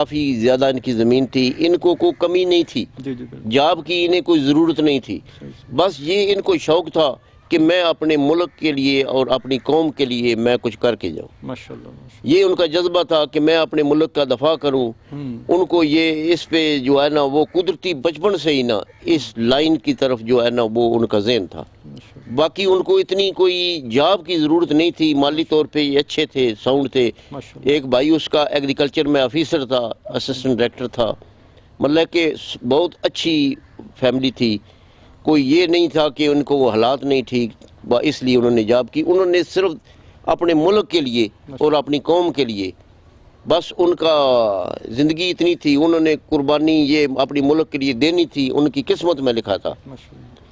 کافی زیادہ ان کی زمین تھی، ان کو کوئی کمی نہیں تھی، جی جی بالکل جاب کی انہیں کوئی ضرورت نہیں تھی، بس یہ ان کو شوق تھا کہ میں اپنے ملک کے لیے اور اپنی قوم کے لیے میں کچھ کر کے جاؤں۔ ماشاء اللہ یہ ان کا جذبہ تھا کہ میں اپنے ملک کا دفاع کروں۔ ان کو یہ اس پہ جو ہے نا وہ قدرتی بچپن سے ہی نا اس لائن کی طرف جو ہے نا وہ ان کا ذہن تھا۔ باقی ان کو اتنی کوئی جاب کی ضرورت نہیں تھی، مالی طور پہ یہ اچھے تھے، ساؤنڈ تھے۔ ایک بھائی اس کا ایگریکلچر میں آفیسر تھا، اسسٹنٹ ڈائریکٹر تھا، مطلب کہ بہت اچھی فیملی تھی۔ کوئی یہ نہیں تھا کہ ان کو وہ حالات نہیں ٹھیک اس لیے انہوں نے جاب کی۔ انہوں نے صرف اپنے ملک کے لیے اور اپنی قوم کے لیے، بس ان کا زندگی اتنی تھی، انہوں نے قربانی یہ اپنی ملک کے لیے دینی تھی، ان کی قسمت میں لکھا تھا۔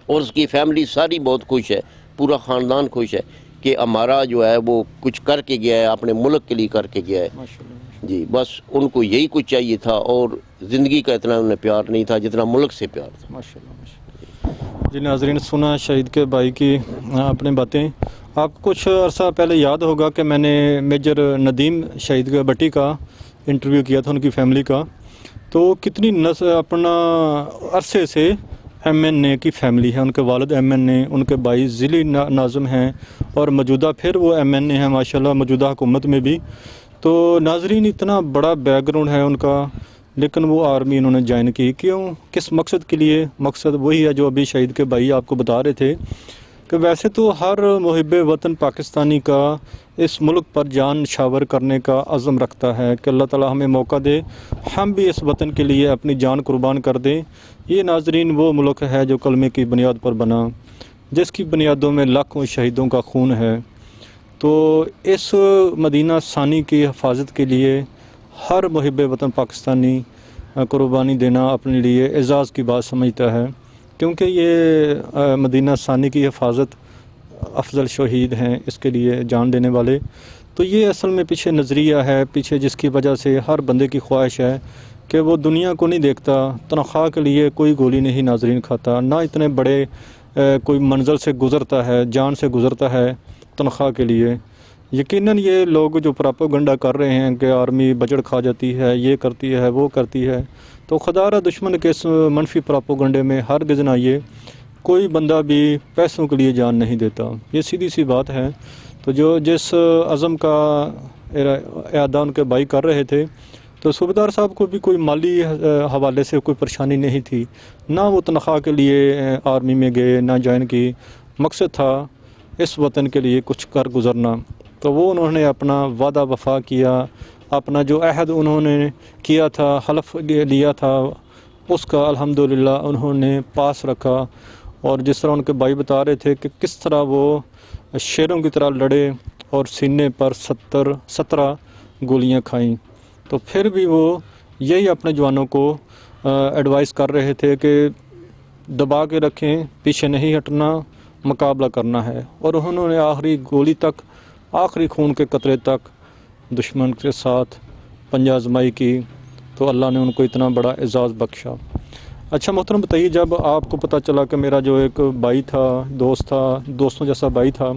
اور اس کی فیملی ساری بہت خوش ہے، پورا خاندان خوش ہے کہ ہمارا جو ہے وہ کچھ کر کے گیا ہے، اپنے ملک کے لیے کر کے گیا ہے۔ جی بس ان کو یہی کچھ چاہیے تھا، اور زندگی کا اتنا انہیں پیار نہیں تھا جتنا ملک سے پیار تھا۔ جی ناظرین، سنا شہید کے بھائی کی اپنے باتیں۔ آپ کو کچھ عرصہ پہلے یاد ہوگا کہ میں نے میجر ندیم شہید بٹی کا انٹرویو کیا تھا، ان کی فیملی کا، تو کتنی اپنا عرصے سے ایم این اے کی فیملی ہے، ان کے والد ایم این اے، ان کے بھائی ضلعی ناظم ہیں، اور موجودہ پھر وہ ایم این اے ہیں ماشاءاللہ موجودہ حکومت میں بھی۔ تو ناظرین، اتنا بڑا بیک گراؤنڈ ہے ان کا، لیکن وہ آرمی انہوں نے جوائن کی، کیوں، کس مقصد کے لیے؟ مقصد وہی ہے جو ابھی شہید کے بھائی آپ کو بتا رہے تھے کہ ویسے تو ہر محب وطن پاکستانی کا اس ملک پر جان نچھاور کرنے کا عزم رکھتا ہے کہ اللہ تعالی ہمیں موقع دے، ہم بھی اس وطن کے لیے اپنی جان قربان کر دیں۔ یہ ناظرین وہ ملک ہے جو کلمے کی بنیاد پر بنا، جس کی بنیادوں میں لاکھوں شہیدوں کا خون ہے۔ تو اس مدینہ ثانی کی حفاظت کے لیے ہر محب وطن پاکستانی قربانی دینا اپنے لیے اعزاز کی بات سمجھتا ہے، کیونکہ یہ مدینہ ثانی کی حفاظت افضل شہید ہیں اس کے لیے جان دینے والے۔ تو یہ اصل میں پیچھے نظریہ ہے، پیچھے جس کی وجہ سے ہر بندے کی خواہش ہے کہ وہ دنیا کو نہیں دیکھتا، تنخواہ کے لیے کوئی گولی نہیں ناظرین کھاتا، نہ اتنے بڑے کوئی منزل سے گزرتا ہے، جان سے گزرتا ہے تنخواہ کے لیے۔ یقیناً یہ لوگ جو پراپوگنڈا کر رہے ہیں کہ آرمی بجٹ کھا جاتی ہے، یہ کرتی ہے، وہ کرتی ہے، تو خدا را دشمن کے اس منفی پراپوگنڈے میں ہرگز نہ آئیے۔ کوئی بندہ بھی پیسوں کے لیے جان نہیں دیتا، یہ سیدھی سی بات ہے۔ تو جو جس عزم کا اعادہ ان کے بھائی کر رہے تھے، تو صوبیدار صاحب کو بھی کوئی مالی حوالے سے کوئی پریشانی نہیں تھی، نہ وہ تنخواہ کے لیے آرمی میں گئے، نہ جوائن کی، مقصد تھا اس وطن کے لیے کچھ کر گزرنا۔ تو وہ انہوں نے اپنا وعدہ وفا کیا، اپنا جو عہد انہوں نے کیا تھا، حلف لیا تھا، اس کا الحمدللہ انہوں نے پاس رکھا۔ اور جس طرح ان کے بھائی بتا رہے تھے کہ کس طرح وہ شیروں کی طرح لڑے اور سینے پر 17 گولیاں کھائیں، تو پھر بھی وہ یہی اپنے جوانوں کو ایڈوائز کر رہے تھے کہ دبا کے رکھیں، پیچھے نہیں ہٹنا، مقابلہ کرنا ہے۔ اور انہوں نے آخری گولی تک، آخری خون کے قطرے تک دشمن کے ساتھ پنجہ آزمائی کی، تو اللہ نے ان کو اتنا بڑا اعزاز بخشا۔ اچھا محترم، بتائیے، جب آپ کو پتہ چلا کہ میرا جو ایک بھائی تھا، دوست تھا، دوستوں جیسا بھائی تھا،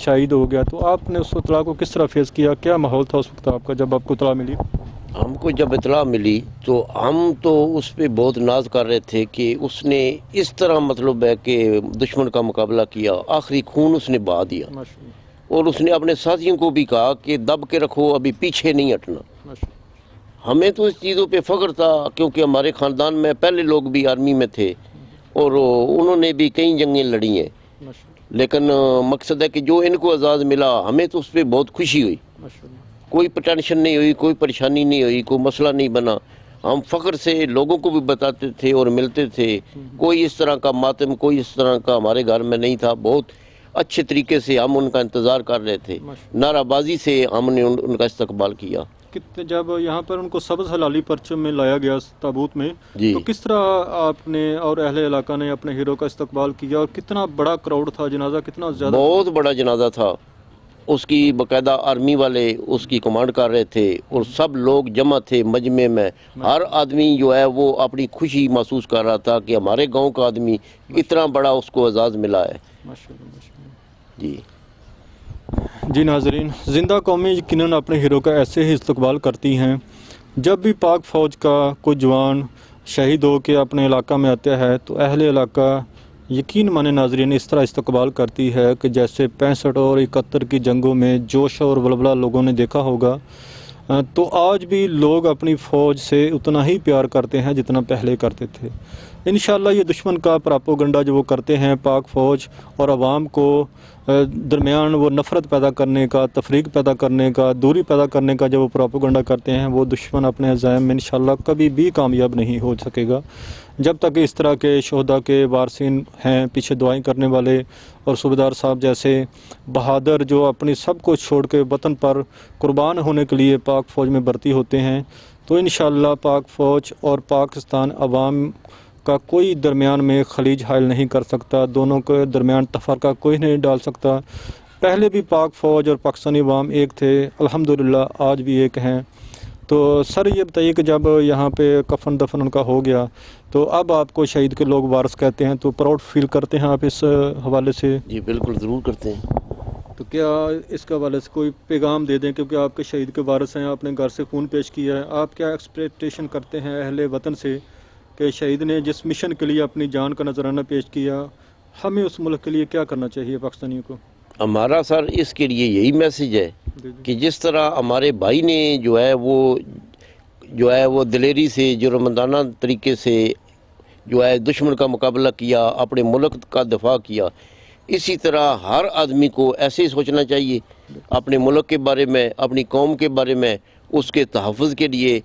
شہید ہو گیا، تو آپ نے اس اطلاع کو کس طرح فیس کیا؟ کیا ماحول تھا اس وقت آپ کا جب آپ کو اطلاع ملی؟ ہم کو جب اطلاع ملی تو ہم تو اس پہ بہت ناز کر رہے تھے کہ اس نے اس طرح مطلب ہے کہ دشمن کا مقابلہ کیا، آخری خون اس نے بہا دیا، اور اس نے اپنے ساتھیوں کو بھی کہا کہ دب کے رکھو، ابھی پیچھے نہیں ہٹنا۔ ہمیں تو اس چیزوں پہ فخر تھا، کیونکہ ہمارے خاندان میں پہلے لوگ بھی آرمی میں تھے اور انہوں نے بھی کئی جنگیں لڑی ہیں، لیکن مقصد ہے کہ جو ان کو اعزاز ملا، ہمیں تو اس پہ بہت خوشی ہوئی، کوئی ٹینشن نہیں ہوئی، کوئی پریشانی نہیں ہوئی، کوئی مسئلہ نہیں بنا۔ ہم فخر سے لوگوں کو بھی بتاتے تھے اور ملتے تھے، کوئی اس طرح کا ماتم، کوئی اس طرح کا ہمارے گھر میں نہیں تھا۔ بہت اچھے طریقے سے ہم ان کا انتظار کر رہے تھے، نعرہ بازی سے ہم نے ان کا استقبال کیا۔ جب یہاں پر ان کو سبز حلالی پرچم میں لایا گیا تابوت میں، تو کس طرح آپ نے اور اہل علاقہ نے اپنے ہیرو کا استقبال کیا، اور کتنا بڑا کراؤڈ تھا، جنازہ کتنا زیادہ؟ بہت بڑا جنازہ تھا، اس کی باقاعدہ آرمی والے اس کی کمانڈ کر رہے تھے، اور سب لوگ جمع تھے مجمع میں۔ ہر آدمی جو ہے وہ اپنی خوشی محسوس کر رہا تھا کہ ہمارے گاؤں کا آدمی اتنا بڑا اس کو اعزاز ملا ہے۔ جی جی ناظرین، زندہ قومیں یقیناً اپنے ہیرو کا ایسے ہی استقبال کرتی ہیں جب بھی پاک فوج کا کوئی جوان شہید ہو کے اپنے علاقہ میں آتا ہے تو اہل علاقہ یقین مانے ناظرین اس طرح استقبال کرتی ہے کہ جیسے 65 اور 71 کی جنگوں میں جوش اور ولولہ لوگوں نے دیکھا ہوگا۔ تو آج بھی لوگ اپنی فوج سے اتنا ہی پیار کرتے ہیں جتنا پہلے کرتے تھے۔ انشاءاللہ یہ دشمن کا پراپوگنڈا جو وہ کرتے ہیں پاک فوج اور عوام کو درمیان وہ نفرت پیدا کرنے کا، تفریق پیدا کرنے کا، دوری پیدا کرنے کا جو وہ پراپوگنڈا کرتے ہیں، وہ دشمن اپنے عزائم میں انشاءاللہ کبھی بھی کامیاب نہیں ہو سکے گا۔ جب تک اس طرح کے شہداء کے وارثین ہیں، پیچھے دعائیں کرنے والے اور صوبیدار صاحب جیسے بہادر جو اپنی سب کچھ چھوڑ کے وطن پر قربان ہونے کے لیے پاک فوج میں بھرتی ہوتے ہیں، تو انشاءاللہ پاک فوج اور پاکستان عوام کا کوئی درمیان میں خلیج حائل نہیں کر سکتا، دونوں کے درمیان تفرقہ کوئی نہیں ڈال سکتا۔ پہلے بھی پاک فوج اور پاکستانی عوام ایک تھے، الحمدللہ آج بھی ایک ہیں۔ تو سر یہ بتائیے کہ جب یہاں پہ کفن دفن ان کا ہو گیا تو اب آپ کو شہید کے لوگ وارث کہتے ہیں، تو پراؤڈ فیل کرتے ہیں آپ اس حوالے سے؟ جی بالکل ضرور کرتے ہیں۔ تو کیا اس کے حوالے سے کوئی پیغام دے دیں، کیونکہ آپ کے شہید کے وارث ہیں، آپ نے گھر سے خون پیش کیا ہے، آپ کیا ایکسپیکٹیشن کرتے ہیں اہل وطن سے کہ شہید نے جس مشن کے لیے اپنی جان کا نذرانہ پیش کیا، ہمیں اس ملک کے لیے کیا کرنا چاہیے پاکستانیوں کو؟ ہمارا سر اس کے لیے یہی میسج ہے کہ جس طرح ہمارے بھائی نے جو ہے وہ دلیری سے جرمندانہ طریقے سے جو ہے دشمن کا مقابلہ کیا، اپنے ملک کا دفاع کیا، اسی طرح ہر آدمی کو ایسے ہی سوچنا چاہیے اپنے ملک کے بارے میں، اپنی قوم کے بارے میں، اس کے تحفظ کے لیے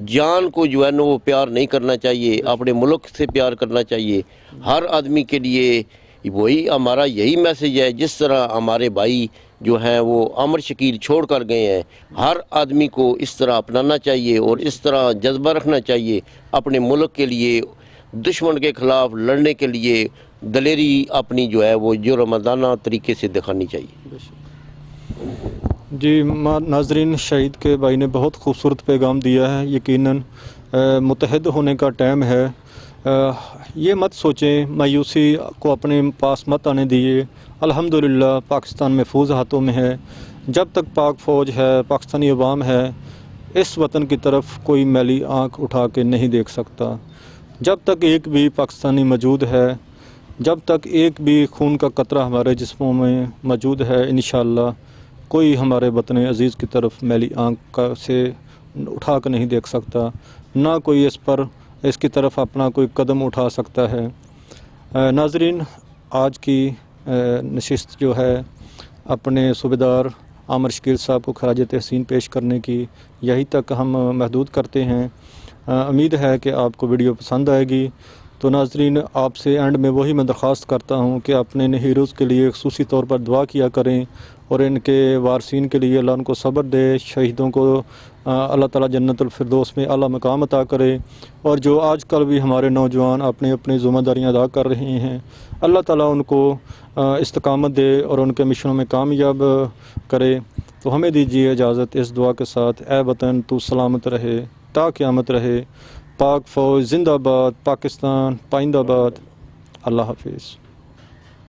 جان کو جو ہے نا وہ پیار نہیں کرنا چاہیے، اپنے ملک سے پیار کرنا چاہیے۔ ہر آدمی کے لیے وہی ہمارا یہی میسج ہے، جس طرح ہمارے بھائی جو ہیں وہ امر شکیل چھوڑ کر گئے ہیں، ہر آدمی کو اس طرح اپنانا چاہیے اور اس طرح جذبہ رکھنا چاہیے اپنے ملک کے لیے، دشمن کے خلاف لڑنے کے لیے دلیری اپنی جو ہے وہ جرمندانہ طریقے سے دکھانی چاہیے۔ جی ناظرین، شہید کے بھائی نے بہت خوبصورت پیغام دیا ہے۔ یقیناً متحد ہونے کا ٹائم ہے۔ یہ مت سوچیں، مایوسی کو اپنے پاس مت آنے دیے۔ الحمدللہ پاکستان محفوظ ہاتھوں میں ہے۔ جب تک پاک فوج ہے، پاکستانی عوام ہے، اس وطن کی طرف کوئی میلی آنکھ اٹھا کے نہیں دیکھ سکتا۔ جب تک ایک بھی پاکستانی موجود ہے، جب تک ایک بھی خون کا قطرہ ہمارے جسموں میں موجود ہے، انشاءاللہ کوئی ہمارے وطن عزیز کی طرف میلی آنکھ سے اٹھا کے نہیں دیکھ سکتا، نہ کوئی اس کی طرف اپنا کوئی قدم اٹھا سکتا ہے۔ ناظرین، آج کی نشست جو ہے اپنے صوبیدار عامر شکیل صاحب کو خراج تحسین پیش کرنے کی یہی تک ہم محدود کرتے ہیں۔ امید ہے کہ آپ کو ویڈیو پسند آئے گی۔ تو ناظرین، آپ سے اینڈ میں وہی میں درخواست کرتا ہوں کہ اپنے ان ہیروز کے لیے خصوصی طور پر دعا کیا کریں اور ان کے وارثین کے لیے اللہ ان کو صبر دے، شہیدوں کو اللہ تعالیٰ جنت الفردوس میں اعلیٰ مقام عطا کرے، اور جو آج کل بھی ہمارے نوجوان اپنی اپنی ذمہ داریاں ادا کر رہے ہیں، اللہ تعالیٰ ان کو استقامت دے اور ان کے مشنوں میں کامیاب کرے۔ تو ہمیں دیجیے اجازت اس دعا کے ساتھ: اے وطن تو سلامت رہے تا قیامت رہے، پاک فوج زندہ باد، پاکستان پائندہ باد۔ اللہ حافظ۔